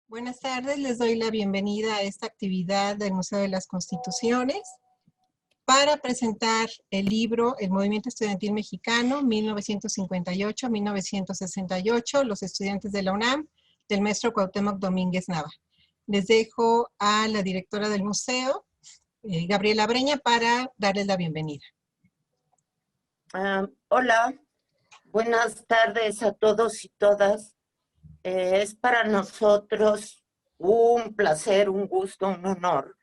Buenas tardes, les doy la bienvenida a esta actividad del Museo de las Constituciones para presentar el libro El Movimiento Estudiantil Mexicano, 1958-1968, los estudiantes de la UNAM, del maestro Cuauhtémoc Domínguez Nava. Les dejo a la directora del museo, Gabriela Breña, para darles la bienvenida. Hola, buenas tardes a todos y todas. Es para nosotros un placer, un gusto, un honor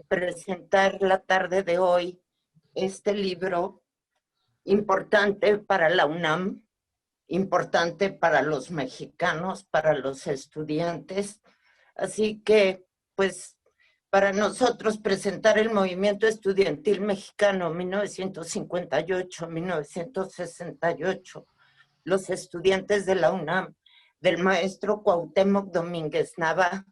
presentar la tarde de hoy este libro importante para la UNAM, importante para los mexicanos, para los estudiantes. Así que, pues, para nosotros presentar el movimiento estudiantil mexicano 1958-1968, los estudiantes de la UNAM, del maestro Cuauhtémoc Domínguez Nava,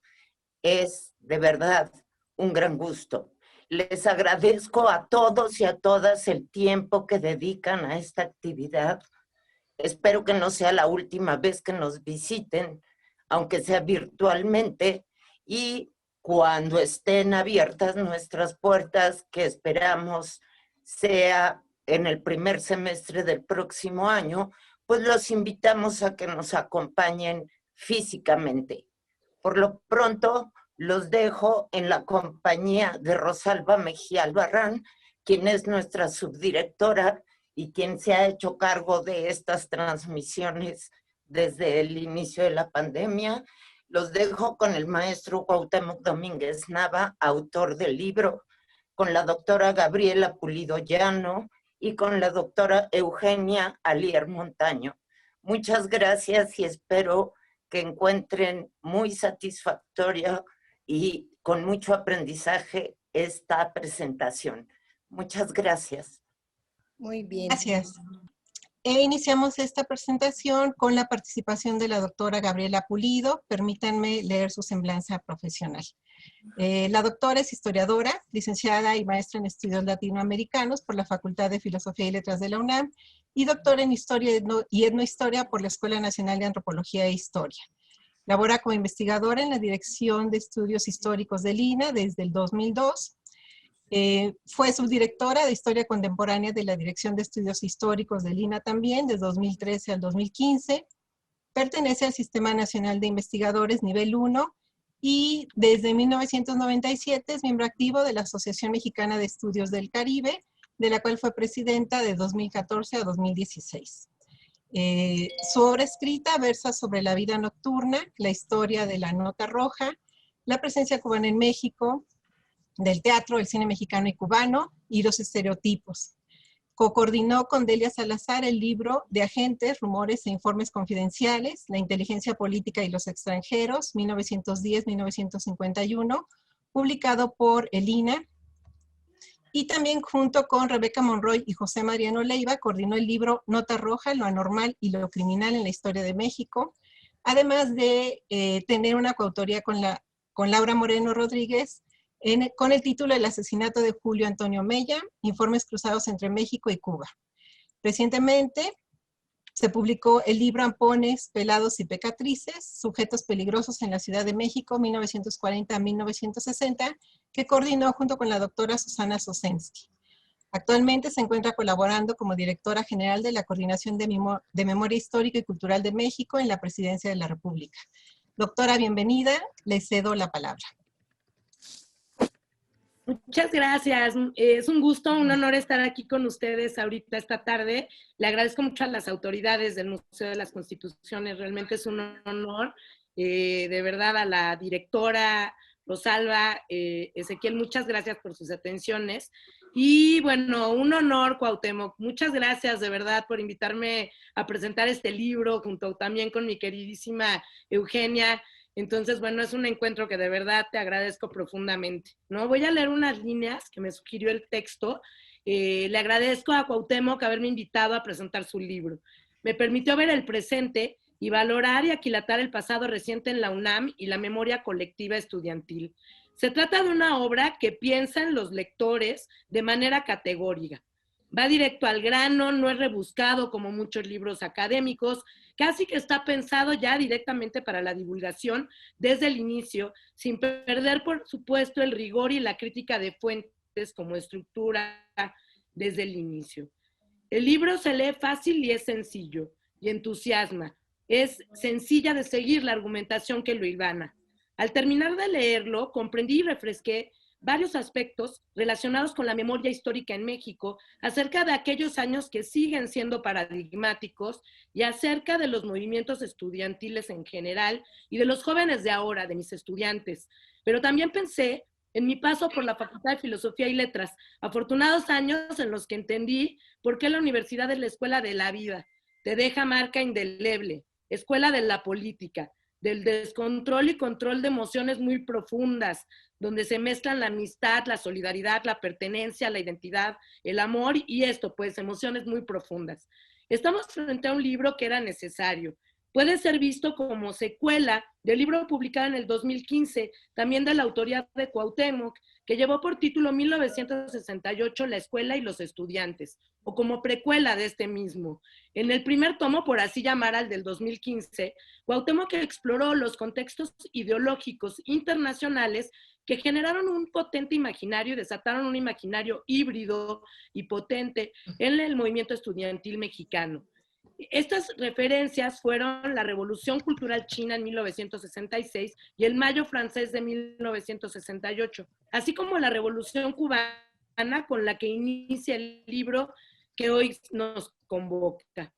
es de verdad un gran gusto. Les agradezco a todos y a todas el tiempo que dedican a esta actividad. Espero que no sea la última vez que nos visiten, aunque sea virtualmente, y cuando estén abiertas nuestras puertas, que esperamos sea en el primer semestre del próximo año, pues los invitamos a que nos acompañen físicamente. Por lo pronto, los dejo en la compañía de Rosalba Mejía Albarrán, quien es nuestra subdirectora y quien se ha hecho cargo de estas transmisiones desde el inicio de la pandemia. Los dejo con el maestro Cuauhtémoc Domínguez Nava, autor del libro, con la doctora Gabriela Pulido Llano y con la doctora Eugenia Alier Montaño. Muchas gracias y espero que encuentren muy satisfactoria y con mucho aprendizaje esta presentación. Muchas gracias. Muy bien. Gracias. Iniciamos esta presentación con la participación de la doctora Gabriela Pulido. Permítanme leer su semblanza profesional. La doctora es historiadora, licenciada y maestra en estudios latinoamericanos por la Facultad de Filosofía y Letras de la UNAM y doctora en Historia y Etnohistoria por la Escuela Nacional de Antropología e Historia. Labora como investigadora en la Dirección de Estudios Históricos del INA desde el 2002. Fue subdirectora de Historia Contemporánea de la Dirección de Estudios Históricos del INA también, de 2013 al 2015. Pertenece al Sistema Nacional de Investigadores Nivel 1 y desde 1997 es miembro activo de la Asociación Mexicana de Estudios del Caribe, de la cual fue presidenta de 2014 a 2016. Su obra escrita versa sobre la vida nocturna, la historia de la nota roja, la presencia cubana en México, del teatro, el cine mexicano y cubano y los estereotipos. Co-coordinó con Delia Salazar el libro de Agentes, Rumores e Informes Confidenciales, La Inteligencia Política y los Extranjeros, 1910-1951, publicado por el INA. Y también junto con Rebeca Monroy y José Mariano Leiva coordinó el libro Nota Roja, lo anormal y lo criminal en la historia de México, además de tener una coautoría con Laura Moreno Rodríguez con el título El asesinato de Julio Antonio Mella, Informes cruzados entre México y Cuba. Recientemente se publicó el libro Ampones, Pelados y Pecatrices, Sujetos Peligrosos en la Ciudad de México, 1940-1960, que coordinó junto con la doctora Susana Sosensky. Actualmente se encuentra colaborando como directora general de la Coordinación de Memoria Histórica y Cultural de México en la Presidencia de la República. Doctora, bienvenida, le cedo la palabra. Muchas gracias. Es un gusto, un honor estar aquí con ustedes ahorita esta tarde. Le agradezco mucho a las autoridades del Museo de las Constituciones. Realmente es un honor. De verdad, a la directora Rosalba, Ezequiel, muchas gracias por sus atenciones. Y bueno, un honor, Cuauhtémoc. Muchas gracias de verdad por invitarme a presentar este libro junto también con mi queridísima Eugenia. Entonces, bueno, es un encuentro que de verdad te agradezco profundamente, ¿no? Voy a leer unas líneas que me sugirió el texto. Le agradezco a Cuauhtémoc haberme invitado a presentar su libro. Me permitió ver el presente y valorar y aquilatar el pasado reciente en la UNAM y la memoria colectiva estudiantil. Se trata de una obra que piensa en los lectores de manera categórica. Va directo al grano, no es rebuscado como muchos libros académicos casi que está pensado ya directamente para la divulgación desde el inicio, sin perder, por supuesto, el rigor y la crítica de fuentes como estructura desde el inicio. El libro se lee fácil y es sencillo, y entusiasma. Es sencilla de seguir la argumentación que lo hilvana. Al terminar de leerlo, comprendí y refresqué varios aspectos relacionados con la memoria histórica en México, acerca de aquellos años que siguen siendo paradigmáticos y acerca de los movimientos estudiantiles en general y de los jóvenes de ahora, de mis estudiantes. Pero también pensé en mi paso por la Facultad de Filosofía y Letras, afortunados años en los que entendí por qué la universidad es la escuela de la vida, te deja marca indeleble, escuela de la política, del descontrol y control de emociones muy profundas, donde se mezclan la amistad, la solidaridad, la pertenencia, la identidad, el amor y esto, pues, emociones muy profundas. Estamos frente a un libro que era necesario. Puede ser visto como secuela del libro publicado en el 2015, también de la autoría de Cuauhtémoc, que llevó por título 1968, La escuela y los estudiantes, o como precuela de este mismo. En el primer tomo, por así llamar al del 2015, Cuauhtémoc exploró los contextos ideológicos internacionales que generaron un potente imaginario y desataron un imaginario híbrido y potente en el movimiento estudiantil mexicano. Estas referencias fueron la Revolución Cultural China en 1966 y el Mayo francés de 1968, así como la Revolución Cubana con la que inicia el libro que hoy nos convoca.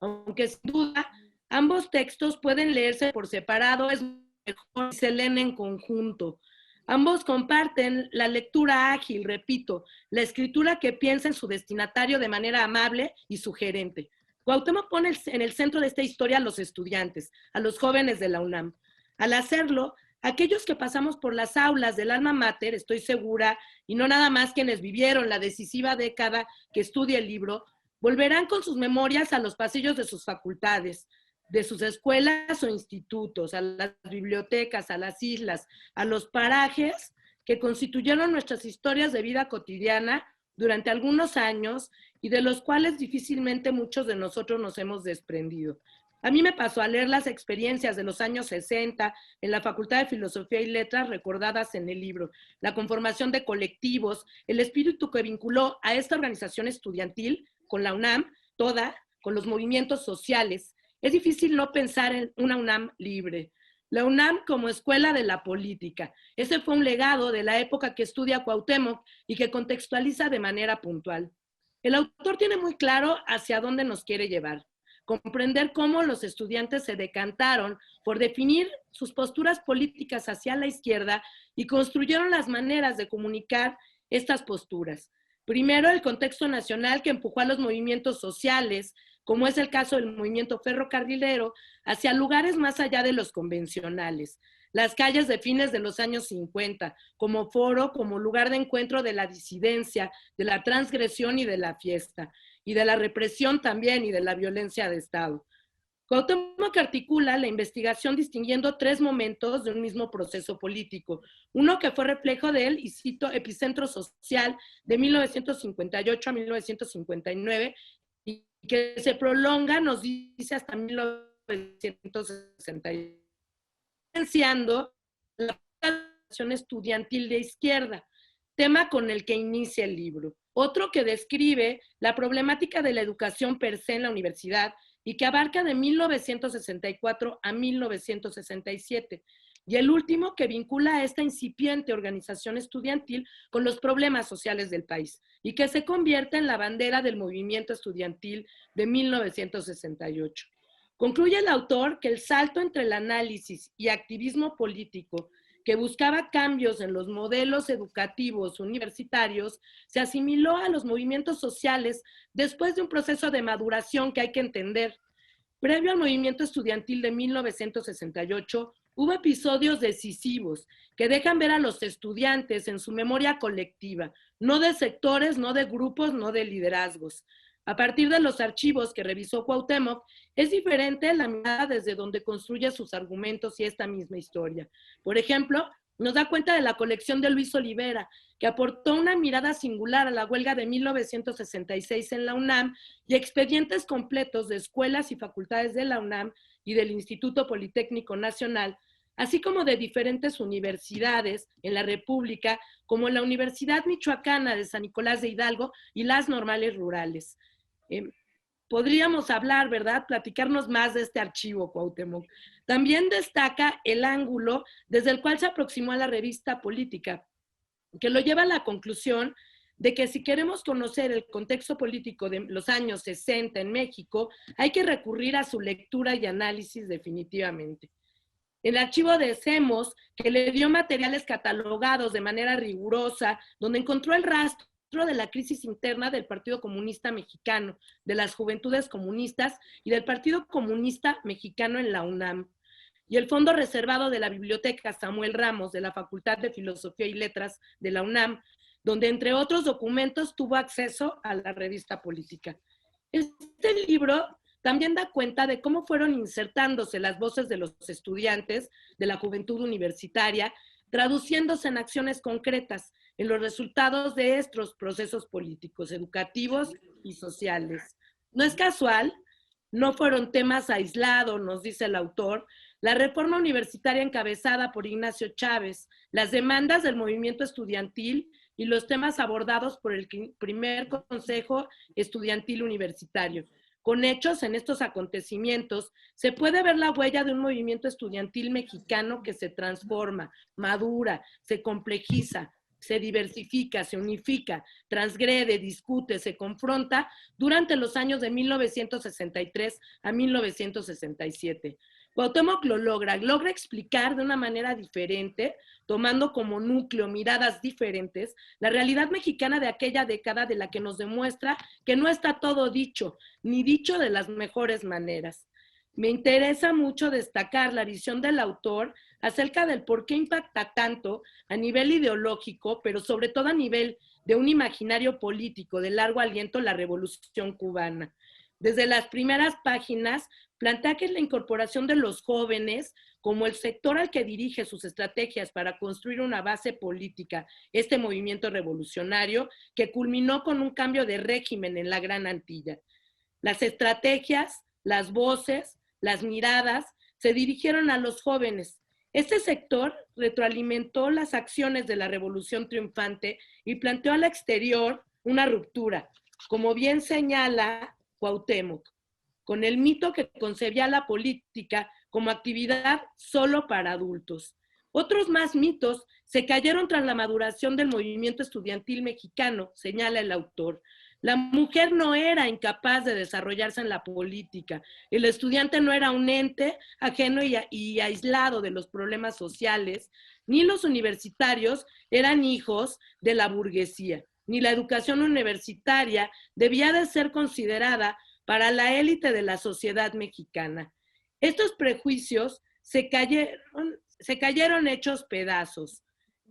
Aunque sin duda ambos textos pueden leerse por separado, es mejor si se leen en conjunto. Ambos comparten la lectura ágil, repito, la escritura que piensa en su destinatario de manera amable y sugerente. Cuauhtémoc pone en el centro de esta historia a los estudiantes, a los jóvenes de la UNAM. Al hacerlo, aquellos que pasamos por las aulas del alma mater, estoy segura, y no nada más quienes vivieron la decisiva década que estudia el libro, volverán con sus memorias a los pasillos de sus facultades, de sus escuelas o institutos, a las bibliotecas, a las islas, a los parajes que constituyeron nuestras historias de vida cotidiana durante algunos años y de los cuales difícilmente muchos de nosotros nos hemos desprendido. A mí me pasó a leer las experiencias de los años 60 en la Facultad de Filosofía y Letras recordadas en el libro, la conformación de colectivos, el espíritu que vinculó a esta organización estudiantil con la UNAM, toda, con los movimientos sociales. Es difícil no pensar en una UNAM libre. La UNAM como escuela de la política. Ese fue un legado de la época que estudia Cuauhtémoc y que contextualiza de manera puntual. El autor tiene muy claro hacia dónde nos quiere llevar. Comprender cómo los estudiantes se decantaron por definir sus posturas políticas hacia la izquierda y construyeron las maneras de comunicar estas posturas. Primero, el contexto nacional que empujó a los movimientos sociales, como es el caso del movimiento ferrocarrilero, hacia lugares más allá de los convencionales. Las calles de fines de los años 50, como foro, como lugar de encuentro de la disidencia, de la transgresión y de la fiesta, y de la represión también y de la violencia de Estado. Cuauhtémoc articula la investigación distinguiendo tres momentos de un mismo proceso político. Uno que fue reflejo del, y cito, epicentro social de 1958 a 1959, y que se prolonga, nos dice, hasta 1961, evidenciando la organización estudiantil de izquierda, tema con el que inicia el libro. Otro que describe la problemática de la educación per se en la universidad y que abarca de 1964 a 1967. Y el último que vincula a esta incipiente organización estudiantil con los problemas sociales del país y que se convierte en la bandera del movimiento estudiantil de 1968. Concluye el autor que el salto entre el análisis y activismo político que buscaba cambios en los modelos educativos universitarios, se asimiló a los movimientos sociales después de un proceso de maduración que hay que entender. Previo al movimiento estudiantil de 1968, hubo episodios decisivos que dejan ver a los estudiantes en su memoria colectiva, no de sectores, no de grupos, no de liderazgos. A partir de los archivos que revisó Cuauhtémoc, es diferente la mirada desde donde construye sus argumentos y esta misma historia. Por ejemplo, nos da cuenta de la colección de Luis Olivera, que aportó una mirada singular a la huelga de 1966 en la UNAM y expedientes completos de escuelas y facultades de la UNAM y del Instituto Politécnico Nacional, así como de diferentes universidades en la República, como la Universidad Michoacana de San Nicolás de Hidalgo y las normales rurales. Podríamos hablar, ¿verdad? Platicarnos más de este archivo, Cuauhtémoc. También destaca el ángulo desde el cual se aproximó a la revista política, que lo lleva a la conclusión de que si queremos conocer el contexto político de los años 60 en México, hay que recurrir a su lectura y análisis definitivamente. El archivo de SEMOS, que le dio materiales catalogados de manera rigurosa, donde encontró el rastro de la crisis interna del Partido Comunista Mexicano, de las Juventudes Comunistas y del Partido Comunista Mexicano en la UNAM. Y el fondo reservado de la Biblioteca Samuel Ramos de la Facultad de Filosofía y Letras de la UNAM, donde entre otros documentos tuvo acceso a la revista política. Este libro también da cuenta de cómo fueron insertándose las voces de los estudiantes de la juventud universitaria, traduciéndose en acciones concretas en los resultados de estos procesos políticos, educativos y sociales. No es casual, no fueron temas aislados, nos dice el autor, la reforma universitaria encabezada por Ignacio Chávez, las demandas del movimiento estudiantil y los temas abordados por el primer Consejo Estudiantil Universitario. Con hechos en estos acontecimientos, se puede ver la huella de un movimiento estudiantil mexicano que se transforma, madura, se complejiza, se diversifica, se unifica, transgrede, discute, se confronta durante los años de 1963 a 1967. Cuauhtémoc lo logra explicar de una manera diferente, tomando como núcleo miradas diferentes, la realidad mexicana de aquella década de la que nos demuestra que no está todo dicho, ni dicho de las mejores maneras. Me interesa mucho destacar la visión del autor acerca del por qué impacta tanto a nivel ideológico, pero sobre todo a nivel de un imaginario político de largo aliento la Revolución Cubana. Desde las primeras páginas, plantea que la incorporación de los jóvenes como el sector al que dirige sus estrategias para construir una base política, este movimiento revolucionario que culminó con un cambio de régimen en la Gran Antilla. Las estrategias, las voces, las miradas se dirigieron a los jóvenes. Este sector retroalimentó las acciones de la revolución triunfante y planteó al exterior una ruptura, como bien señala Cuauhtémoc, con el mito que concebía la política como actividad solo para adultos. Otros más mitos se cayeron tras la maduración del movimiento estudiantil mexicano, señala el autor. La mujer no era incapaz de desarrollarse en la política. El estudiante no era un ente ajeno y aislado de los problemas sociales, ni los universitarios eran hijos de la burguesía, ni la educación universitaria debía de ser considerada para la élite de la sociedad mexicana. Estos prejuicios se cayeron hechos pedazos.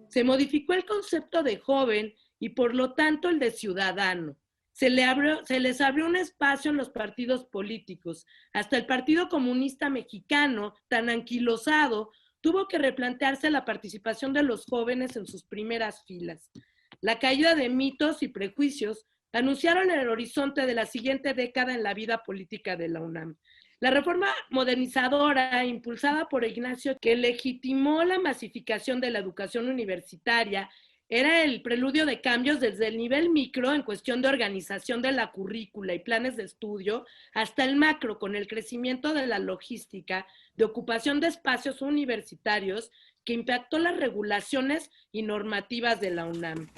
Se modificó el concepto de joven y por lo tanto el de ciudadano. Se les abrió un espacio en los partidos políticos. Hasta el Partido Comunista Mexicano, tan anquilosado, tuvo que replantearse la participación de los jóvenes en sus primeras filas. La caída de mitos y prejuicios anunciaron el horizonte de la siguiente década en la vida política de la UNAM. La reforma modernizadora impulsada por Ignacio, que legitimó la masificación de la educación universitaria, era el preludio de cambios desde el nivel micro en cuestión de organización de la currícula y planes de estudio hasta el macro con el crecimiento de la logística de ocupación de espacios universitarios que impactó las regulaciones y normativas de la UNAM.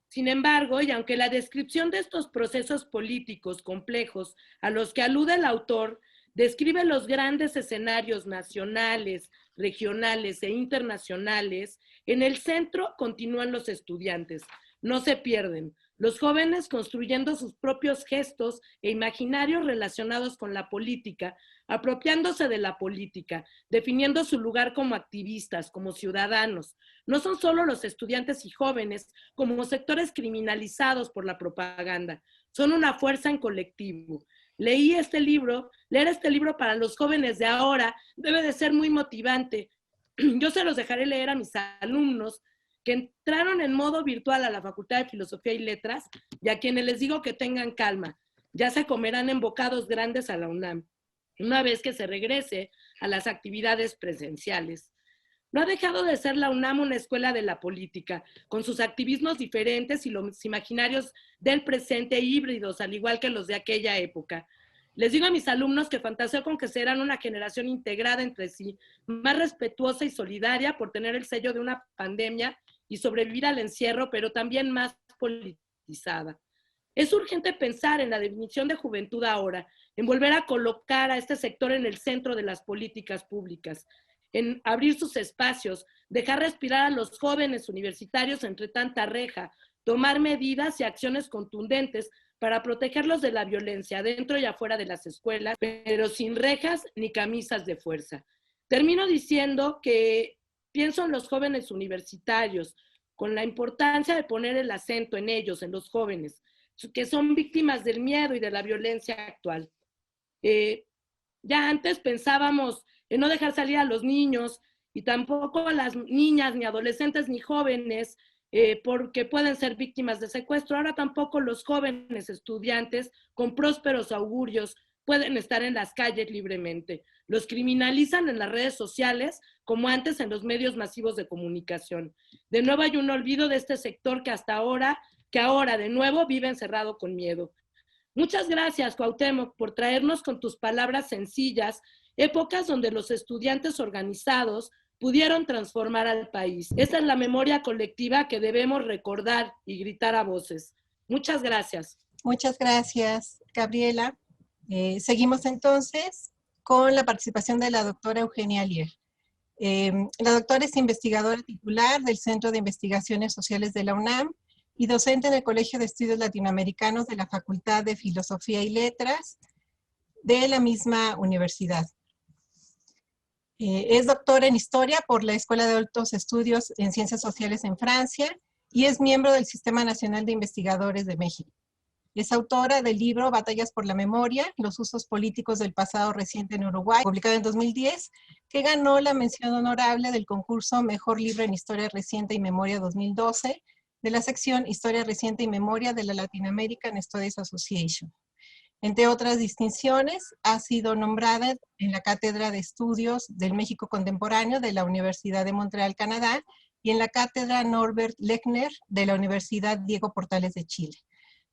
Sin embargo, y aunque la descripción de estos procesos políticos complejos a los que alude el autor describe los grandes escenarios nacionales, regionales e internacionales, en el centro continúan los estudiantes, no se pierden. Los jóvenes construyendo sus propios gestos e imaginarios relacionados con la política, apropiándose de la política, definiendo su lugar como activistas, como ciudadanos. No son solo los estudiantes y jóvenes como sectores criminalizados por la propaganda, son una fuerza en colectivo. Leer este libro para los jóvenes de ahora debe de ser muy motivante, yo se los dejaré leer a mis alumnos que entraron en modo virtual a la Facultad de Filosofía y Letras y a quienes les digo que tengan calma, ya se comerán en bocados grandes a la UNAM, una vez que se regrese a las actividades presenciales. No ha dejado de ser la UNAM una escuela de la política, con sus activismos diferentes y los imaginarios del presente híbridos, al igual que los de aquella época. Les digo a mis alumnos que fantaseo con que serán una generación integrada entre sí, más respetuosa y solidaria por tener el sello de una pandemia y sobrevivir al encierro, pero también más politizada. Es urgente pensar en la definición de juventud ahora, en volver a colocar a este sector en el centro de las políticas públicas, en abrir sus espacios, dejar respirar a los jóvenes universitarios entre tanta reja, tomar medidas y acciones contundentes para protegerlos de la violencia dentro y afuera de las escuelas, pero sin rejas ni camisas de fuerza. Termino diciendo que pienso en los jóvenes universitarios, con la importancia de poner el acento en ellos, en los jóvenes, que son víctimas del miedo y de la violencia actual. Ya antes pensábamos en no dejar salir a los niños y tampoco a las niñas, ni adolescentes, ni jóvenes, porque pueden ser víctimas de secuestro. Ahora tampoco los jóvenes estudiantes con prósperos augurios pueden estar en las calles libremente. Los criminalizan en las redes sociales, como antes en los medios masivos de comunicación. De nuevo hay un olvido de este sector que ahora de nuevo vive encerrado con miedo. Muchas gracias, Cuauhtémoc, por traernos con tus palabras sencillas épocas donde los estudiantes organizados pudieron transformar al país. Esa es la memoria colectiva que debemos recordar y gritar a voces. Muchas gracias. Muchas gracias, Gabriela. Seguimos entonces con la participación de la doctora Eugenia Alier. La doctora es investigadora titular del Centro de Investigaciones Sociales de la UNAM y docente en el Colegio de Estudios Latinoamericanos de la Facultad de Filosofía y Letras de la misma universidad. Es doctora en Historia por la Escuela de Altos Estudios en Ciencias Sociales en Francia y es miembro del Sistema Nacional de Investigadores de México. Es autora del libro Batallas por la Memoria, los usos políticos del pasado reciente en Uruguay, publicado en 2010, que ganó la mención honorable del concurso Mejor Libro en Historia Reciente y Memoria 2012, de la sección Historia Reciente y Memoria de la Latin American Studies Association. Entre otras distinciones, ha sido nombrada en la Cátedra de Estudios del México Contemporáneo de la Universidad de Montreal, Canadá, y en la Cátedra Norbert Lechner de la Universidad Diego Portales de Chile.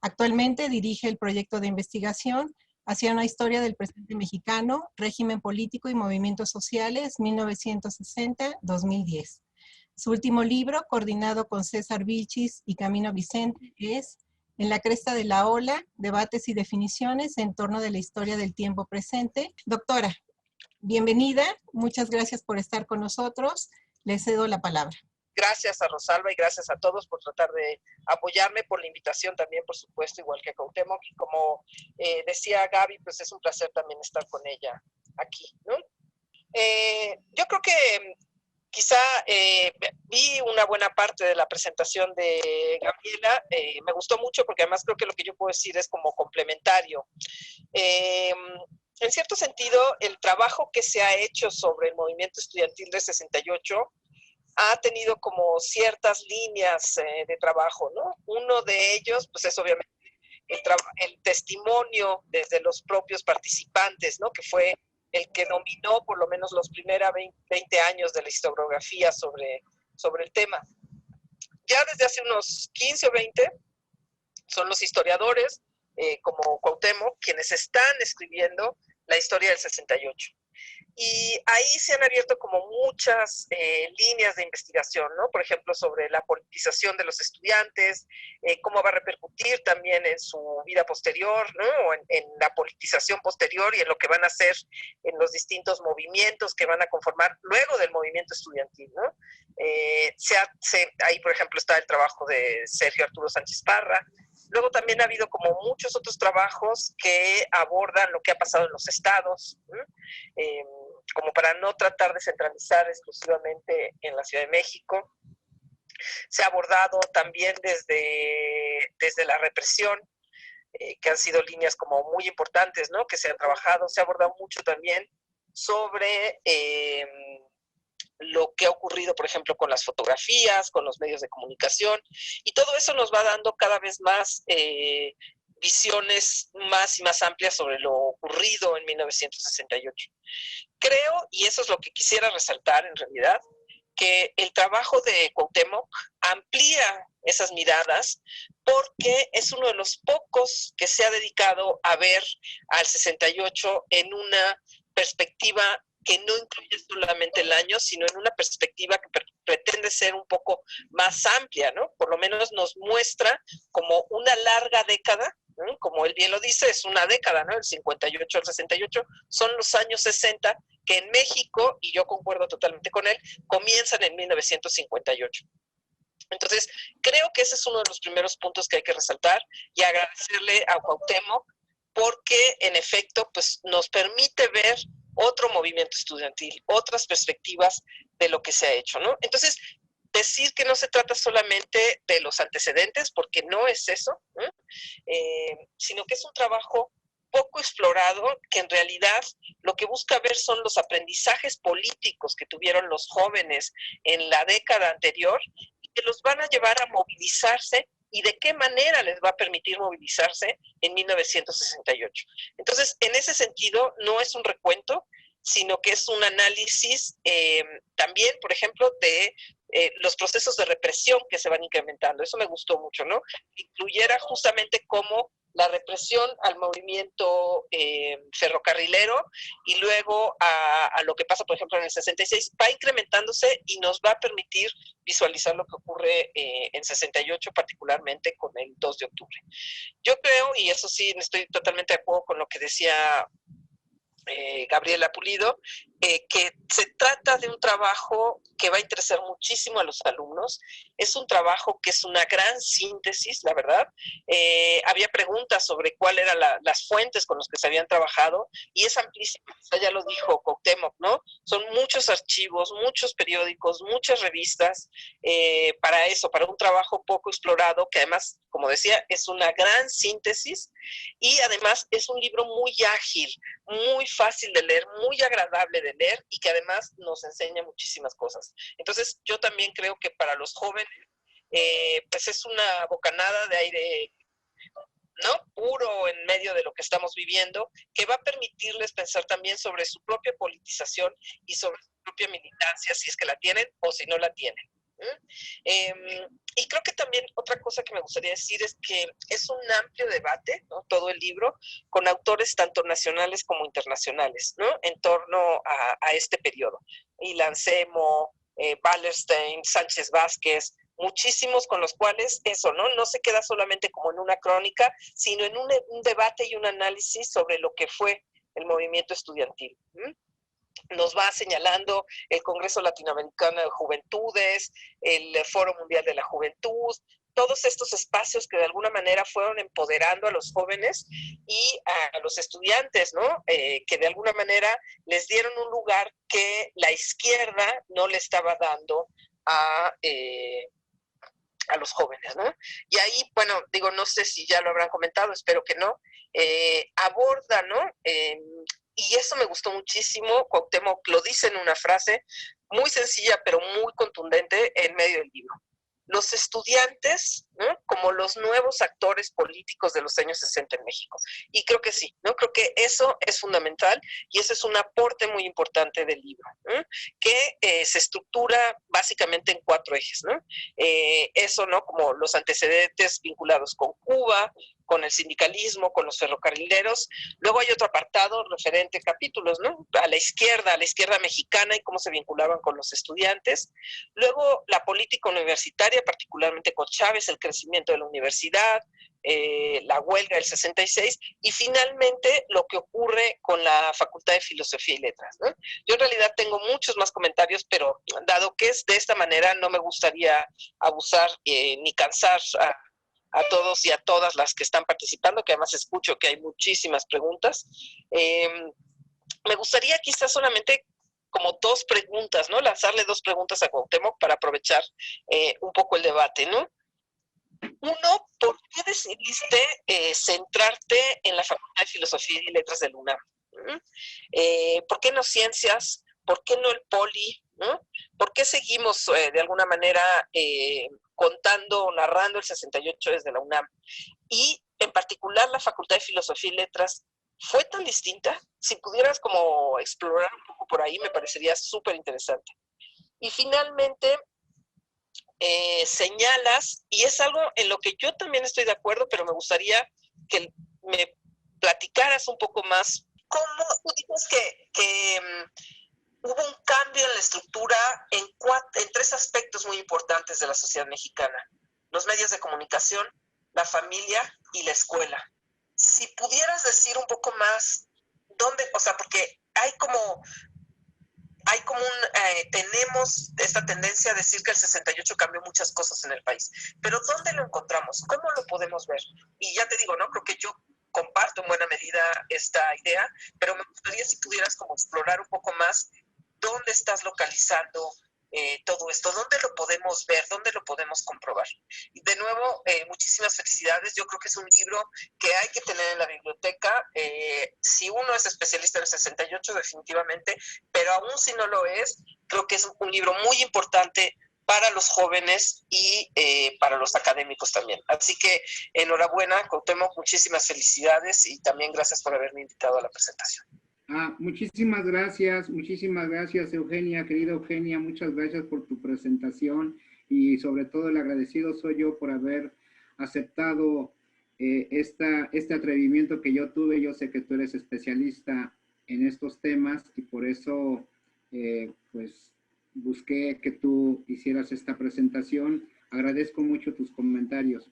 Actualmente dirige el proyecto de investigación hacia una historia del presente mexicano, régimen político y movimientos sociales 1960-2010. Su último libro, coordinado con César Vilchis y Camino Vicente, es En la cresta de la ola, debates y definiciones en torno de la historia del tiempo presente. Doctora, bienvenida, muchas gracias por estar con nosotros. Le cedo la palabra. Gracias a Rosalba y gracias a todos por tratar de apoyarme, por la invitación también, por supuesto, igual que a Cuauhtémoc. Y como decía Gaby, pues es un placer también estar con ella aquí, ¿no? Yo creo que quizá vi una buena parte de la presentación de Gabriela, me gustó mucho porque además creo que lo que yo puedo decir es como complementario. En cierto sentido, el trabajo que se ha hecho sobre el movimiento estudiantil de 68 ha tenido como ciertas líneas de trabajo, ¿no? Uno de ellos, pues es obviamente el testimonio desde los propios participantes, ¿no? Que fue el que dominó por lo menos los primeros 20 años de la historiografía sobre el tema. Ya desde hace unos 15 o 20 son los historiadores, como Cuauhtémoc, quienes están escribiendo la historia del 68. Y ahí se han abierto como muchas líneas de investigación, ¿no? Por ejemplo, sobre la politización de los estudiantes, cómo va a repercutir también en su vida posterior, ¿no? En la politización posterior y en lo que van a hacer en los distintos movimientos que van a conformar luego del movimiento estudiantil, ¿no? Ahí, por ejemplo, está el trabajo de Sergio Arturo Sánchez Parra. Luego también ha habido como muchos otros trabajos que abordan lo que ha pasado en los estados, como para no tratar de centralizar exclusivamente en la Ciudad de México. Se ha abordado también desde la represión, que han sido líneas como muy importantes, ¿no? Que se han trabajado. Se ha abordado mucho también sobre lo que ha ocurrido, por ejemplo, con las fotografías, con los medios de comunicación, y todo eso nos va dando cada vez más visiones más y más amplias sobre lo ocurrido en 1968. Creo, y eso es lo que quisiera resaltar en realidad, que el trabajo de Cuauhtémoc amplía esas miradas porque es uno de los pocos que se ha dedicado a ver al 68 en una perspectiva que no incluye solamente el año, sino en una perspectiva que pretende ser un poco más amplia, ¿no? Por lo menos nos muestra como una larga década, ¿no? Como él bien lo dice, es una década, ¿no? El 58 al 68 son los años 60 que en México, y yo concuerdo totalmente con él, comienzan en 1958. Entonces, creo que ese es uno de los primeros puntos que hay que resaltar y agradecerle a Cuauhtémoc porque, en efecto, pues nos permite ver otro movimiento estudiantil, otras perspectivas de lo que se ha hecho, ¿no? Entonces, decir que no se trata solamente de los antecedentes, porque no es eso, ¿no? Sino que es un trabajo poco explorado, que en realidad lo que busca ver son los aprendizajes políticos que tuvieron los jóvenes en la década anterior y que los van a llevar a movilizarse y de qué manera les va a permitir movilizarse en 1968. Entonces, en ese sentido, no es un recuento, sino que es un análisis también, por ejemplo, de los procesos de represión que se van incrementando. Eso me gustó mucho, ¿no? Incluyera justamente cómo la represión al movimiento ferrocarrilero y luego a lo que pasa, por ejemplo, en el 66, va incrementándose y nos va a permitir visualizar lo que ocurre en 68, particularmente con el 2 de octubre. Yo creo, y eso sí, estoy totalmente de acuerdo con lo que decía Gabriela Pulido, que se trata de un trabajo que va a interesar muchísimo a los alumnos. Es un trabajo que es una gran síntesis, la verdad. Había preguntas sobre cuáles eran las fuentes con las que se habían trabajado y es amplísimo. Ya lo dijo Cuauhtémoc, ¿no? Son muchos archivos, muchos periódicos, muchas revistas para eso, para un trabajo poco explorado, que además, como decía, es una gran síntesis y además es un libro muy ágil, muy fácil de leer, muy agradable de leer y que además nos enseña muchísimas cosas. Entonces, yo también creo que para los jóvenes, pues es una bocanada de aire, ¿no? Puro en medio de lo que estamos viviendo, que va a permitirles pensar también sobre su propia politización y sobre su propia militancia, si es que la tienen o si no la tienen. Y creo que también otra cosa que me gustaría decir es que es un amplio debate, ¿no? Todo el libro, con autores tanto nacionales como internacionales, ¿no? En torno a este periodo. Ilan Semo, Wallerstein, Sánchez Vázquez, muchísimos con los cuales eso, ¿no? No se queda solamente como en una crónica, sino en un debate y un análisis sobre lo que fue el movimiento estudiantil. Nos va señalando el Congreso Latinoamericano de Juventudes, el Foro Mundial de la Juventud, todos estos espacios que de alguna manera fueron empoderando a los jóvenes y a los estudiantes, ¿no? Que de alguna manera les dieron un lugar que la izquierda no le estaba dando a los jóvenes, ¿no? Y ahí, bueno, digo, no sé si ya lo habrán comentado, espero que no, aborda, ¿no? Y eso me gustó muchísimo. Cuauhtémoc lo dice en una frase muy sencilla, pero muy contundente en medio del libro. Los estudiantes, ¿no? Como los nuevos actores políticos de los años 60 en México. Y creo que sí, ¿no? Creo que eso es fundamental y ese es un aporte muy importante del libro, ¿no? Que se estructura básicamente en 4 ejes, ¿no? Eso, ¿no? Como los antecedentes vinculados con Cuba, con el sindicalismo, con los ferrocarrileros. Luego hay otro apartado referente capítulos, ¿no? A la izquierda mexicana y cómo se vinculaban con los estudiantes. Luego la política universitaria, particularmente con Chávez, el crecimiento de la universidad, la huelga del 66 y finalmente lo que ocurre con la Facultad de Filosofía y Letras, ¿no? Yo en realidad tengo muchos más comentarios, pero dado que es de esta manera no me gustaría abusar ni cansar a todos y a todas las que están participando, que además escucho que hay muchísimas preguntas. Me gustaría quizás solamente como 2 preguntas, ¿no? Lanzarle 2 preguntas a Cuauhtémoc para aprovechar un poco el debate, ¿no? Uno, ¿por qué decidiste centrarte en la Facultad de Filosofía y Letras de la UNAM? ¿Por qué no ciencias? ¿Por qué no el Poli? ¿no? ¿Por qué seguimos de alguna manera contando, narrando el 68 desde la UNAM? Y en particular la Facultad de Filosofía y Letras fue tan distinta. Si pudieras como explorar un poco por ahí, me parecería súper interesante. Y finalmente, señalas, y es algo en lo que yo también estoy de acuerdo, pero me gustaría que me platicaras un poco más. ¿Cómo tú dices que hubo un cambio en la estructura en 3 aspectos muy importantes de la sociedad mexicana? Los medios de comunicación, la familia y la escuela. Si pudieras decir un poco más, ¿dónde? O sea, porque tenemos esta tendencia a decir que el 68 cambió muchas cosas en el país, pero ¿dónde lo encontramos? ¿Cómo lo podemos ver? Y ya te digo, ¿no? Creo que yo comparto en buena medida esta idea, pero me gustaría si pudieras como explorar un poco más dónde estás localizando todo esto, dónde lo podemos ver, dónde lo podemos comprobar. Y de nuevo, muchísimas felicidades. Yo creo que es un libro que hay que tener en la biblioteca. Si uno es especialista en el 68, definitivamente, pero aún si no lo es, creo que es un libro muy importante para los jóvenes y para los académicos también. Así que enhorabuena, Cuauhtémoc, muchísimas felicidades y también gracias por haberme invitado a la presentación. Muchísimas gracias Eugenia, querida Eugenia, muchas gracias por tu presentación y sobre todo el agradecido soy yo por haber aceptado este atrevimiento que yo tuve. Yo sé que tú eres especialista en estos temas y por eso pues busqué que tú hicieras esta presentación. Agradezco mucho tus comentarios.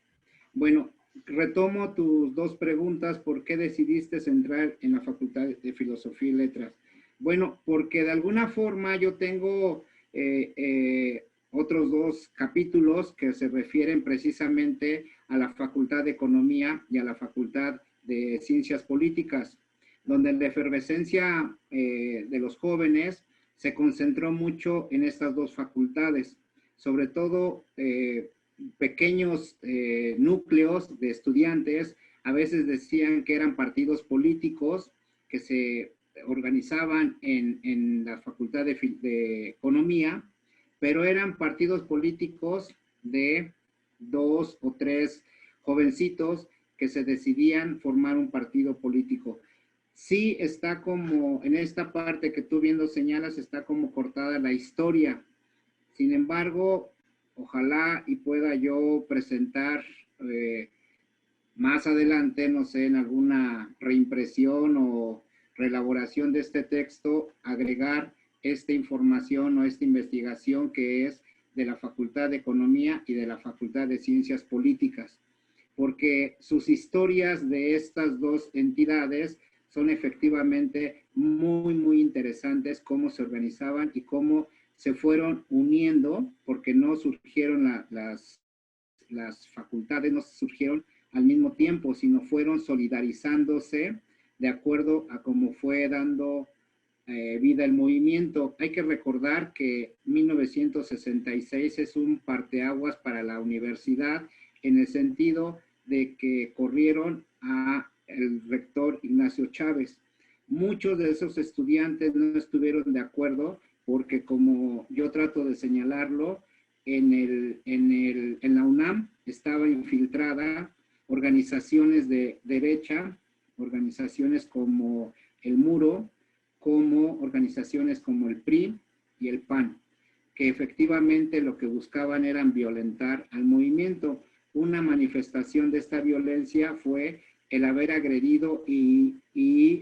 Bueno, retomo tus 2 preguntas. ¿Por qué decidiste entrar en la Facultad de Filosofía y Letras? Bueno, porque de alguna forma yo tengo otros 2 capítulos que se refieren precisamente a la Facultad de Economía y a la Facultad de Ciencias Políticas, donde la efervescencia de los jóvenes se concentró mucho en estas 2 facultades, sobre todo pequeños núcleos de estudiantes, a veces decían que eran partidos políticos que se organizaban en la Facultad de Economía, pero eran partidos políticos de 2 o 3 jovencitos que se decidían formar un partido político. Sí está como, en esta parte que tú viendo señalas, está como cortada la historia. Sin embargo, ojalá y pueda yo presentar más adelante, no sé, en alguna reimpresión o reelaboración de este texto, agregar esta información o esta investigación que es de la Facultad de Economía y de la Facultad de Ciencias Políticas, porque sus historias de estas 2 entidades son efectivamente muy, muy interesantes, cómo se organizaban y cómo se fueron uniendo, porque no surgieron las facultades, no surgieron al mismo tiempo, sino fueron solidarizándose de acuerdo a cómo fue dando vida el movimiento. Hay que recordar que 1966 es un parteaguas para la universidad, en el sentido de que corrieron a el rector Ignacio Chávez. Muchos de esos estudiantes no estuvieron de acuerdo porque, como yo trato de señalarlo, en la UNAM estaba infiltrada organizaciones de derecha, organizaciones como el Muro, como organizaciones como el PRI y el PAN, que efectivamente lo que buscaban eran violentar al movimiento. Una manifestación de esta violencia fue el haber agredido y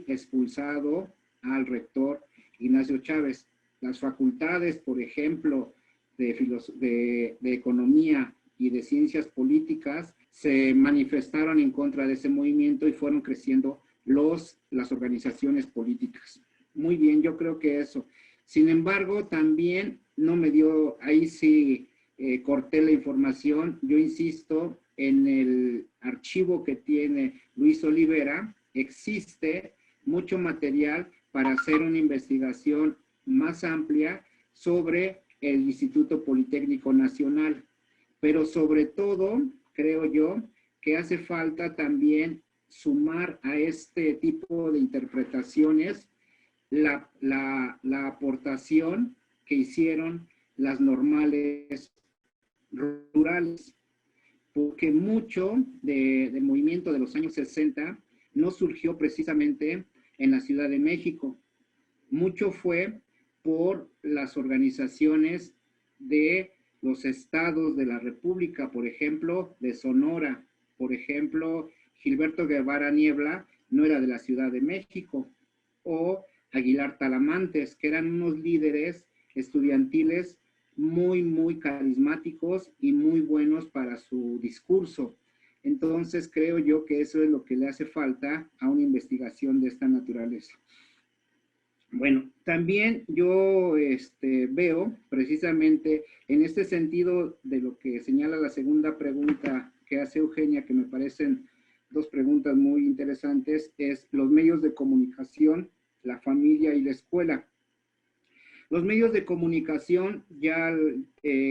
expulsado al rector Ignacio Chávez. Las facultades, por ejemplo, de Economía y de Ciencias Políticas se manifestaron en contra de ese movimiento y fueron creciendo las organizaciones políticas. Muy bien, yo creo que eso. Sin embargo, también no me dio, ahí sí corté la información. Yo insisto, en el archivo que tiene Luis Olivera, existe mucho material para hacer una investigación más amplia sobre el Instituto Politécnico Nacional. Pero sobre todo, creo yo, que hace falta también sumar a este tipo de interpretaciones la aportación que hicieron las normales rurales, porque mucho del movimiento de los años 60 no surgió precisamente en la Ciudad de México. Mucho fue por las organizaciones de los estados de la República, por ejemplo, de Sonora. Por ejemplo, Gilberto Guevara Niebla no era de la Ciudad de México, o Aguilar Talamantes, que eran unos líderes estudiantiles muy, muy carismáticos y muy buenos para su discurso. Entonces, creo yo que eso es lo que le hace falta a una investigación de esta naturaleza. Bueno, también yo veo precisamente en este sentido de lo que señala la segunda pregunta que hace Eugenia, que me parecen dos preguntas muy interesantes, es los medios de comunicación, la familia y la escuela. Los medios de comunicación ya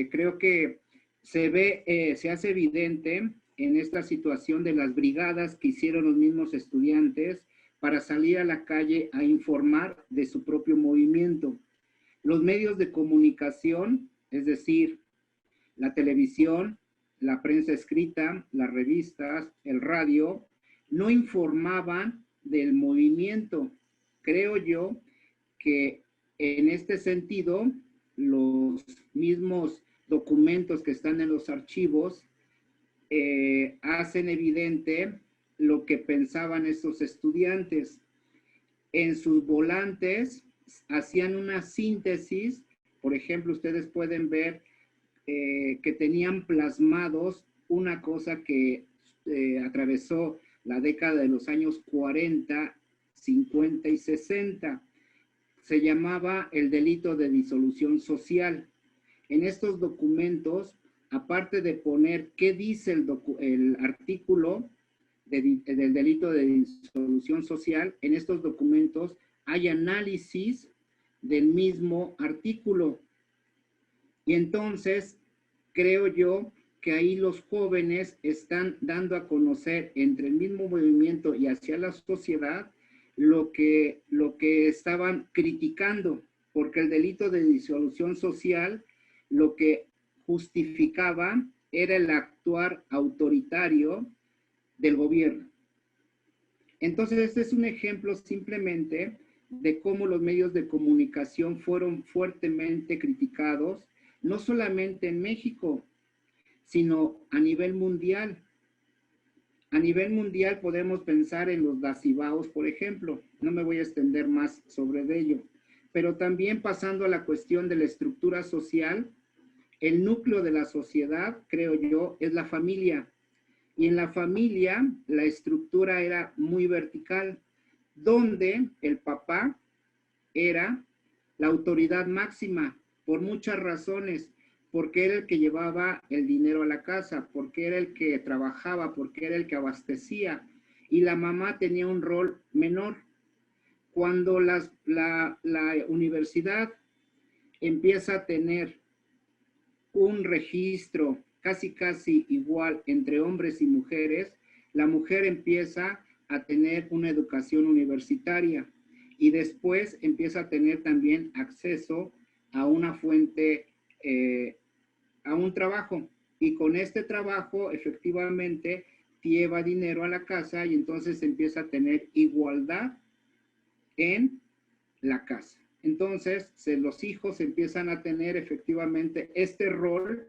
creo que se hace evidente en esta situación de las brigadas que hicieron los mismos estudiantes para salir a la calle a informar de su propio movimiento. Los medios de comunicación, es decir, la televisión, la prensa escrita, las revistas, el radio, no informaban del movimiento. Creo yo que en este sentido, los mismos documentos que están en los archivos hacen evidente lo que pensaban estos estudiantes. En sus volantes hacían una síntesis. Por ejemplo, ustedes pueden ver que tenían plasmados una cosa que atravesó la década de los años 40, 50 y 60. Se llamaba el delito de disolución social. En estos documentos, aparte de poner qué dice el artículo del delito de disolución social, en estos documentos hay análisis del mismo artículo. Y entonces, creo yo que ahí los jóvenes están dando a conocer entre el mismo movimiento y hacia la sociedad lo que estaban criticando, porque el delito de disolución social lo que justificaba era el actuar autoritario del gobierno. Entonces, este es un ejemplo simplemente de cómo los medios de comunicación fueron fuertemente criticados, no solamente en México, sino a nivel mundial. A nivel mundial podemos pensar en los dacibaos, por ejemplo. No me voy a extender más sobre ello. Pero también pasando a la cuestión de la estructura social, el núcleo de la sociedad, creo yo, es la familia. Y en la familia la estructura era muy vertical, donde el papá era la autoridad máxima por muchas razones, porque era el que llevaba el dinero a la casa, porque era el que trabajaba, porque era el que abastecía, y la mamá tenía un rol menor. Cuando la universidad empieza a tener un registro casi igual entre hombres y mujeres, la mujer empieza a tener una educación universitaria y después empieza a tener también acceso a una fuente, a un trabajo. Y con este trabajo, efectivamente, lleva dinero a la casa y entonces empieza a tener igualdad en la casa. Entonces, los hijos empiezan a tener efectivamente este rol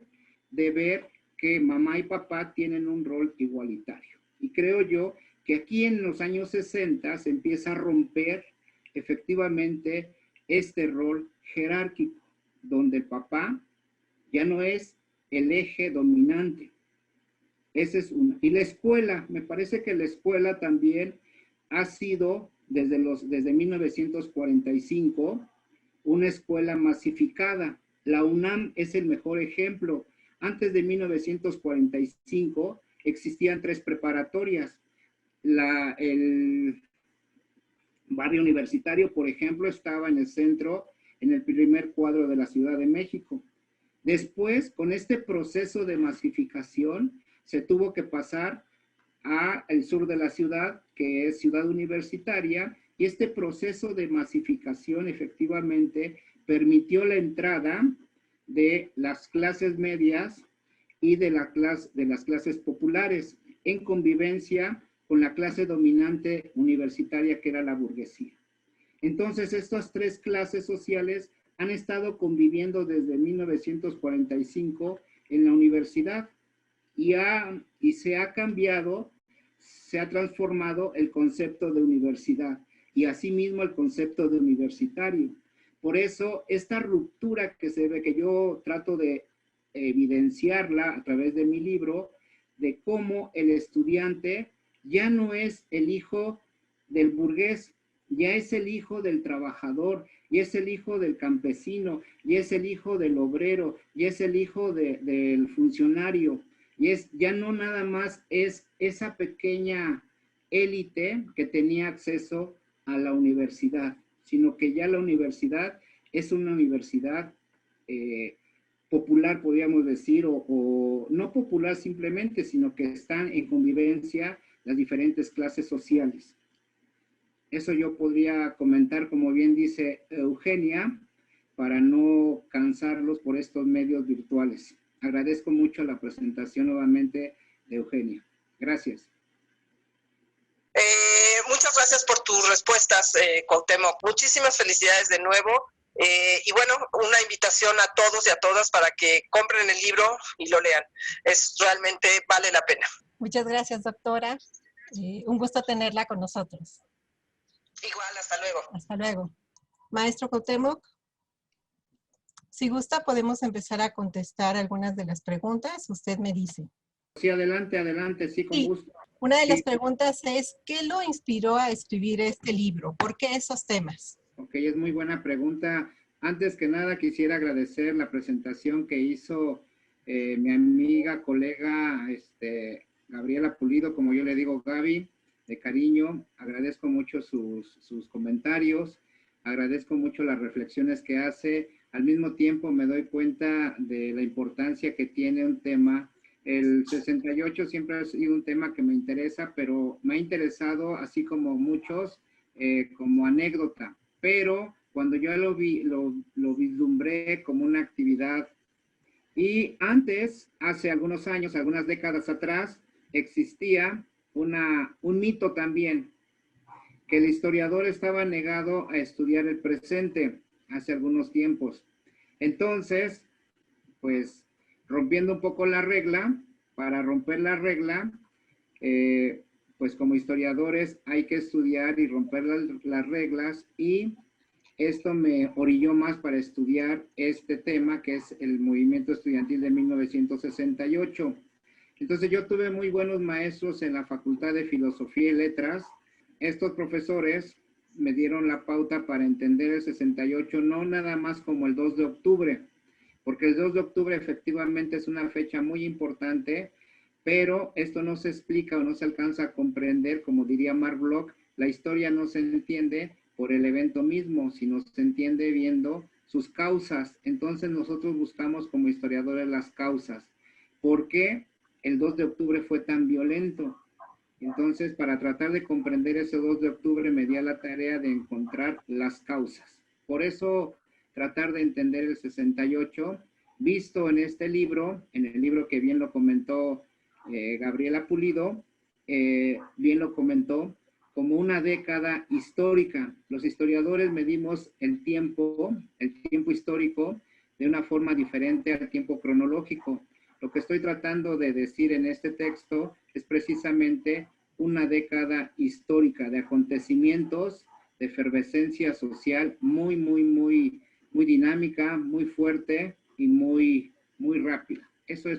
de ver que mamá y papá tienen un rol igualitario. Y creo yo que aquí en los años 60 se empieza a romper efectivamente este rol jerárquico, donde el papá ya no es el eje dominante. Esa es una. Y la escuela, me parece que la escuela también ha sido desde 1945 una escuela masificada. La UNAM es el mejor ejemplo. Antes de 1945 existían 3 preparatorias. El barrio universitario, por ejemplo, estaba en el centro, en el primer cuadro de la Ciudad de México. Después, con este proceso de masificación, se tuvo que pasar al sur de la ciudad, que es Ciudad Universitaria, y este proceso de masificación efectivamente permitió la entrada de las clases medias y de las clases populares en convivencia con la clase dominante universitaria que era la burguesía. Entonces, estas tres clases sociales han estado conviviendo desde 1945 en la universidad y se ha cambiado, se ha transformado el concepto de universidad y asimismo el concepto de universitario. Por eso, esta ruptura que se ve, que yo trato de evidenciarla a través de mi libro, de cómo el estudiante ya no es el hijo del burgués, ya es el hijo del trabajador, y es el hijo del campesino, y es el hijo del obrero, y es el hijo del funcionario, y ya no nada más es esa pequeña élite que tenía acceso a la universidad, sino que ya la universidad es una universidad popular, podríamos decir, o no popular simplemente, sino que están en convivencia las diferentes clases sociales. Eso yo podría comentar, como bien dice Eugenia, para no cansarlos por estos medios virtuales. Agradezco mucho la presentación nuevamente de Eugenia. Gracias. Muchas gracias por tus respuestas, Cuauhtémoc. Muchísimas felicidades de nuevo. Y bueno, una invitación a todos y a todas para que compren el libro y lo lean. Realmente vale la pena. Muchas gracias, doctora. Un gusto tenerla con nosotros. Igual, hasta luego. Hasta luego. Maestro Cuauhtémoc, si gusta podemos empezar a contestar algunas de las preguntas. Usted me dice. Sí, adelante, sí, con gusto. Una de las preguntas es, ¿qué lo inspiró a escribir este libro? ¿Por qué esos temas? Ok, es muy buena pregunta. Antes que nada quisiera agradecer la presentación que hizo mi amiga, colega, Gabriela Pulido, como yo le digo, Gaby, de cariño. Agradezco mucho sus comentarios, agradezco mucho las reflexiones que hace. Al mismo tiempo me doy cuenta de la importancia que tiene un tema. El 68 siempre ha sido un tema que me interesa, pero me ha interesado, así como muchos, como anécdota. Pero cuando yo lo vislumbré como una actividad, y antes, hace algunos años, algunas décadas atrás, existía un mito también, que el historiador estaba negado a estudiar el presente hace algunos tiempos. Entonces, pues, rompiendo un poco la regla, para romper la regla, pues como historiadores hay que estudiar y romper las reglas, y esto me orilló más para estudiar este tema, que es el movimiento estudiantil de 1968. Entonces yo tuve muy buenos maestros en la Facultad de Filosofía y Letras. Estos profesores me dieron la pauta para entender el 68, no nada más como el 2 de octubre, porque el 2 de octubre efectivamente es una fecha muy importante, pero esto no se explica o no se alcanza a comprender, como diría Mark Bloch, la historia no se entiende por el evento mismo, sino se entiende viendo sus causas. Entonces nosotros buscamos como historiadores las causas. ¿Por qué el 2 de octubre fue tan violento? Entonces, para tratar de comprender ese 2 de octubre me di a la tarea de encontrar las causas. Por eso, tratar de entender el 68, visto en este libro, en el libro que bien lo comentó Gabriela Pulido, bien lo comentó, como una década histórica. Los historiadores medimos el tiempo histórico de una forma diferente al tiempo cronológico. Lo que estoy tratando de decir en este texto es precisamente una década histórica de acontecimientos, de efervescencia social muy dinámica, muy fuerte y muy rápida.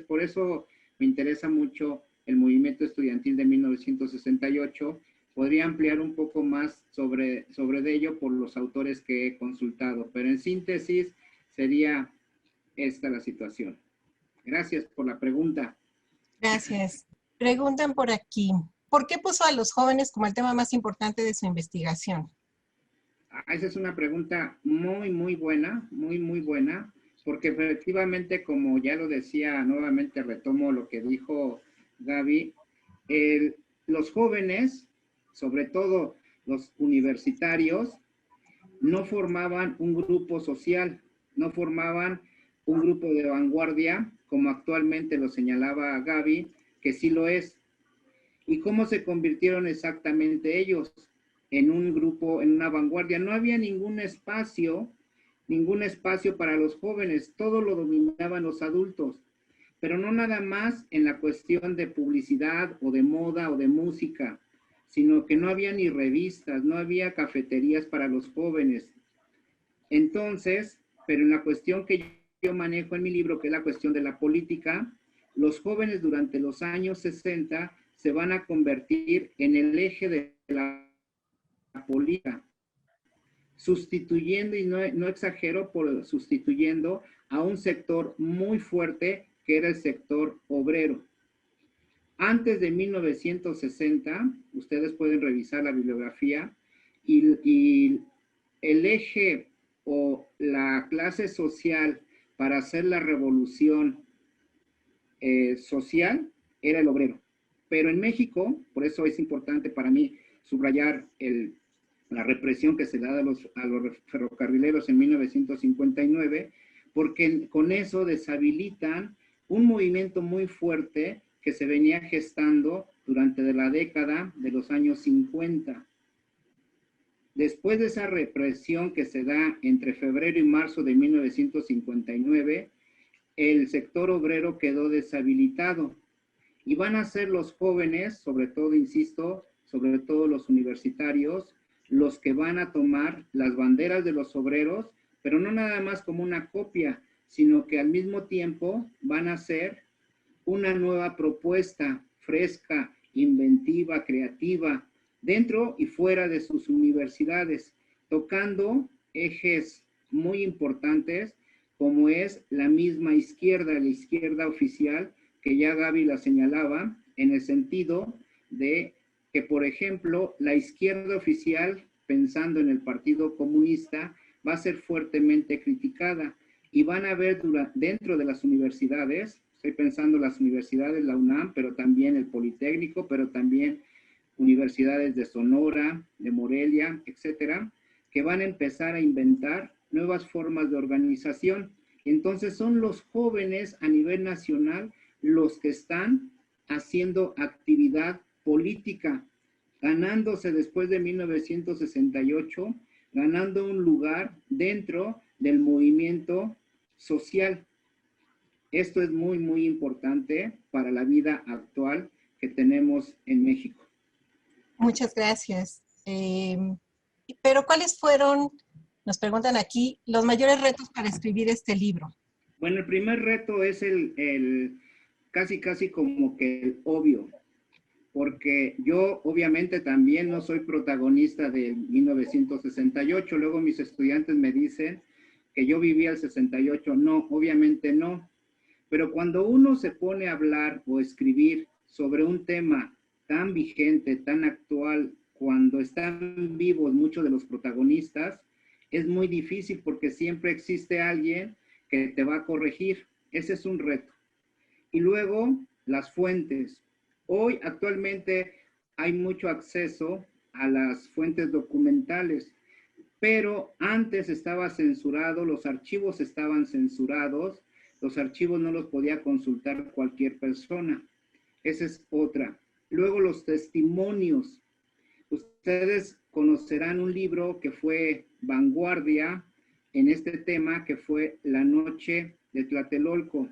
Por eso me interesa mucho el movimiento estudiantil de 1968. Podría ampliar un poco más sobre ello por los autores que he consultado, pero en síntesis sería esta la situación. Gracias por la pregunta. Gracias. Preguntan por aquí, ¿por qué puso a los jóvenes como el tema más importante de su investigación? Esa es una pregunta muy buena, muy buena, porque efectivamente, como ya lo decía, nuevamente retomo lo que dijo Gaby, los jóvenes, sobre todo los universitarios, no formaban un grupo social, no formaban un grupo de vanguardia, como actualmente lo señalaba Gaby, que sí lo es. ¿Y cómo se convirtieron exactamente ellos en un grupo, en una vanguardia? No había ningún espacio para los jóvenes, todo lo dominaban los adultos, pero no nada más en la cuestión de publicidad o de moda o de música, sino que no había ni revistas, no había cafeterías para los jóvenes. Entonces, pero en la cuestión que yo manejo en mi libro, que es la cuestión de la política, los jóvenes durante los años 60 se van a convertir en el eje de la política, sustituyendo, y no exagero por sustituyendo, a un sector muy fuerte que era el sector obrero. Antes de 1960, ustedes pueden revisar la bibliografía, y el eje o la clase social para hacer la revolución social era el obrero. Pero en México, por eso es importante para mí subrayar la represión que se da a los ferrocarrileros en 1959, porque con eso deshabilitan un movimiento muy fuerte que se venía gestando durante la década de los años 50. Después de esa represión que se da entre febrero y marzo de 1959, el sector obrero quedó deshabilitado. Y van a ser los jóvenes, sobre todo, insisto, sobre todo los universitarios, los que van a tomar las banderas de los obreros, pero no nada más como una copia, sino que al mismo tiempo van a ser una nueva propuesta fresca, inventiva, creativa, dentro y fuera de sus universidades, tocando ejes muy importantes, como es la misma izquierda, la izquierda oficial, que ya Gaby la señalaba, en el sentido de que, por ejemplo, la izquierda oficial, pensando en el Partido Comunista, va a ser fuertemente criticada, y van a ver dentro de las universidades, estoy pensando en las universidades, la UNAM, pero también el Politécnico, pero también universidades de Sonora, de Morelia, etcétera, que van a empezar a inventar nuevas formas de organización. Entonces son los jóvenes a nivel nacional los que están haciendo actividad política, ganándose después de 1968, ganando un lugar dentro del movimiento social. Esto es muy, muy importante para la vida actual que tenemos en México. Muchas gracias. Pero ¿cuáles fueron, nos preguntan aquí, los mayores retos para escribir este libro? Bueno, el primer reto es el casi como que el obvio, porque yo obviamente también no soy protagonista de 1968, luego mis estudiantes me dicen que yo viví el 68, no, obviamente no, pero cuando uno se pone a hablar o escribir sobre un tema tan vigente, tan actual, cuando están vivos muchos de los protagonistas, es muy difícil porque siempre existe alguien que te va a corregir. Ese es un reto. Y luego, las fuentes. Hoy, actualmente, hay mucho acceso a las fuentes documentales, pero antes estaba censurado, los archivos estaban censurados, los archivos no los podía consultar cualquier persona. Esa es otra. Luego, los testimonios. Ustedes conocerán un libro que fue vanguardia en este tema, que fue La Noche de Tlatelolco,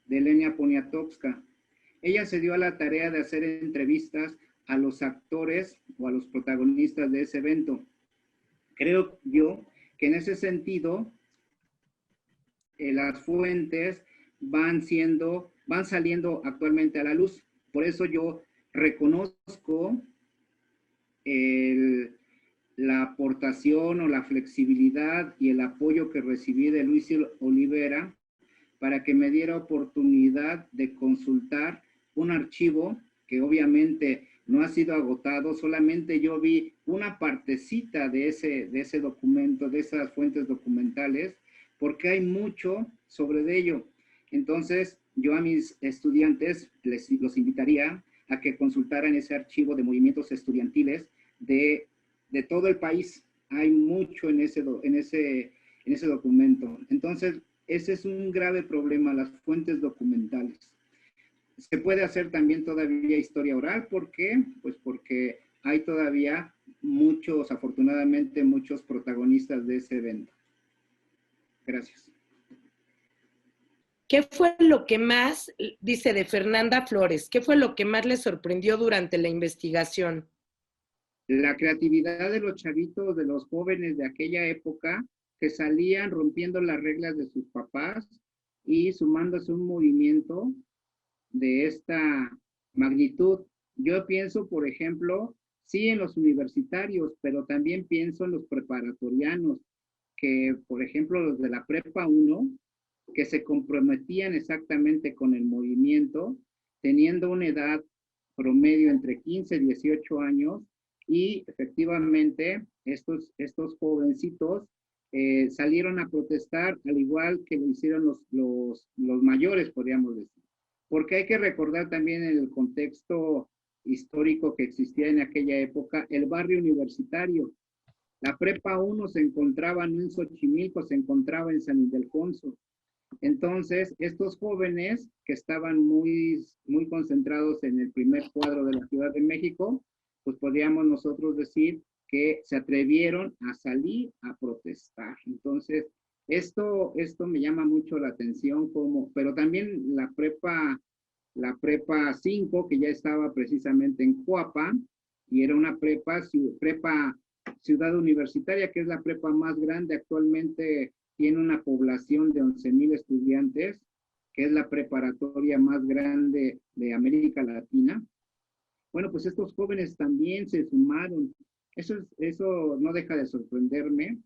de Elena Poniatowska. Ella se dio a la tarea de hacer entrevistas a los actores o a los protagonistas de ese evento. Creo yo que en ese sentido, las fuentes van saliendo actualmente a la luz. Por eso yo reconozco la aportación o la flexibilidad y el apoyo que recibí de Luis Olivera para que me diera oportunidad de consultar un archivo que obviamente no ha sido agotado, solamente yo vi una partecita de ese documento, de esas fuentes documentales, porque hay mucho sobre ello. Entonces, yo a mis estudiantes los invitaría a que consultaran ese archivo de movimientos estudiantiles de todo el país, hay mucho en ese documento. Entonces, ese es un grave problema, las fuentes documentales. Se puede hacer también todavía historia oral, ¿por qué? Pues porque hay todavía muchos, afortunadamente, muchos protagonistas de ese evento. Gracias. ¿Qué fue lo que más, dice de Fernanda Flores, qué fue lo que más le sorprendió durante la investigación? La creatividad de los chavitos, de los jóvenes de aquella época, que salían rompiendo las reglas de sus papás y sumándose a un movimiento de esta magnitud. Yo pienso, por ejemplo, sí en los universitarios, pero también pienso en los preparatorianos, que, por ejemplo, los de la Prepa 1, que se comprometían exactamente con el movimiento, teniendo una edad promedio entre 15 y 18 años, y efectivamente estos jovencitos salieron a protestar, al igual que lo hicieron los mayores, podríamos decir. Porque hay que recordar también en el contexto histórico que existía en aquella época, el barrio universitario. La Prepa 1 se encontraba no en Xochimilco, se encontraba en San Ildefonso. Entonces, estos jóvenes que estaban muy concentrados en el primer cuadro de la Ciudad de México, pues podríamos nosotros decir que se atrevieron a salir a protestar. Entonces, esto me llama mucho la atención, pero también la prepa 5, que ya estaba precisamente en Coapa, y era una prepa ciudad universitaria, que es la prepa más grande actualmente. Tiene una población de 11,000 estudiantes, que es la preparatoria más grande de América Latina. Bueno, pues estos jóvenes también se sumaron. Eso no deja de sorprenderme,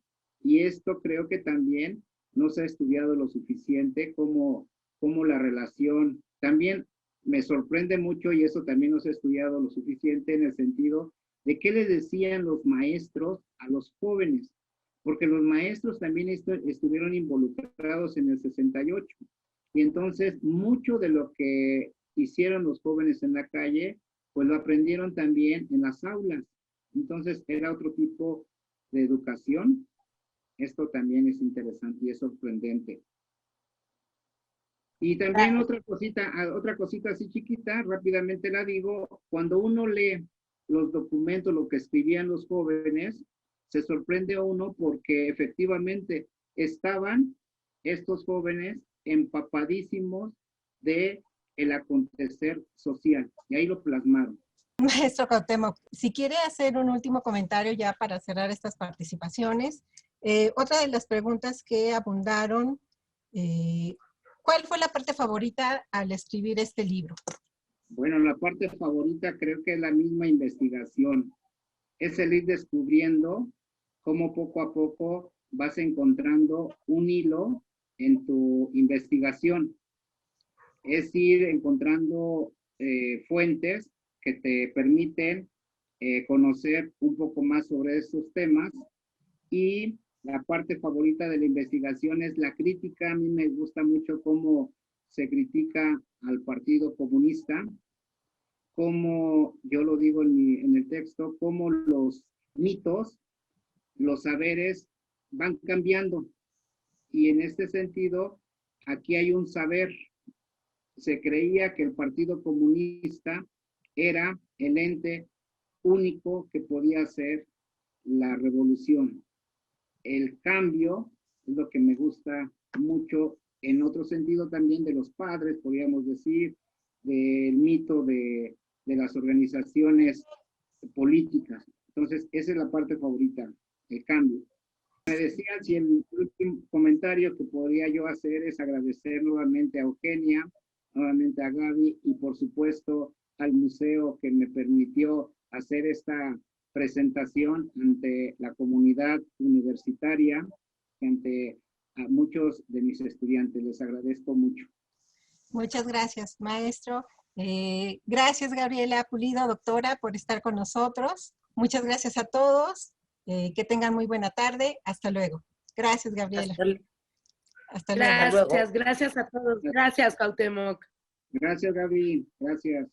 y esto creo que también no se ha estudiado lo suficiente como la relación. También me sorprende mucho, y eso también no se ha estudiado lo suficiente, en el sentido de qué les decían los maestros a los jóvenes, porque los maestros también estuvieron involucrados en el 68. Y entonces, mucho de lo que hicieron los jóvenes en la calle, pues lo aprendieron también en las aulas. Entonces, era otro tipo de educación. Esto también es interesante y es sorprendente. Y también otra cosita así chiquita, rápidamente la digo, cuando uno lee los documentos, lo que escribían los jóvenes, se sorprende a uno porque efectivamente estaban estos jóvenes empapadísimos de el acontecer social, y ahí lo plasmaron. Maestro Cuauhtémoc, si quiere hacer un último comentario ya para cerrar estas participaciones. Otra de las preguntas que abundaron, ¿cuál fue la parte favorita al escribir este libro? Bueno, la parte favorita creo que es la misma investigación. Es el ir descubriendo cómo poco a poco vas encontrando un hilo en tu investigación. Es ir encontrando fuentes que te permiten conocer un poco más sobre estos temas. Y la parte favorita de la investigación es la crítica. A mí me gusta mucho cómo se critica al Partido Comunista, cómo, yo lo digo en el texto, cómo los mitos, los saberes van cambiando. Y en este sentido, aquí hay un saber. Se creía que el Partido Comunista era el ente único que podía hacer la revolución. El cambio es lo que me gusta mucho, en otro sentido también de los padres, podríamos decir, del mito de las organizaciones políticas. Entonces, esa es la parte favorita, el cambio. Me decían si el último comentario que podría yo hacer es agradecer nuevamente a Eugenia, nuevamente a Gaby, y por supuesto al museo que me permitió hacer esta presentación ante la comunidad universitaria, ante a muchos de mis estudiantes. Les agradezco mucho. Muchas gracias, maestro. Gracias, Gabriela Pulido, doctora, por estar con nosotros. Muchas gracias a todos. Que tengan muy buena tarde. Hasta luego. Gracias, Gabriela. Hasta luego. Gracias a todos. Gracias, Cuauhtémoc. Gracias, Gaby. Gracias.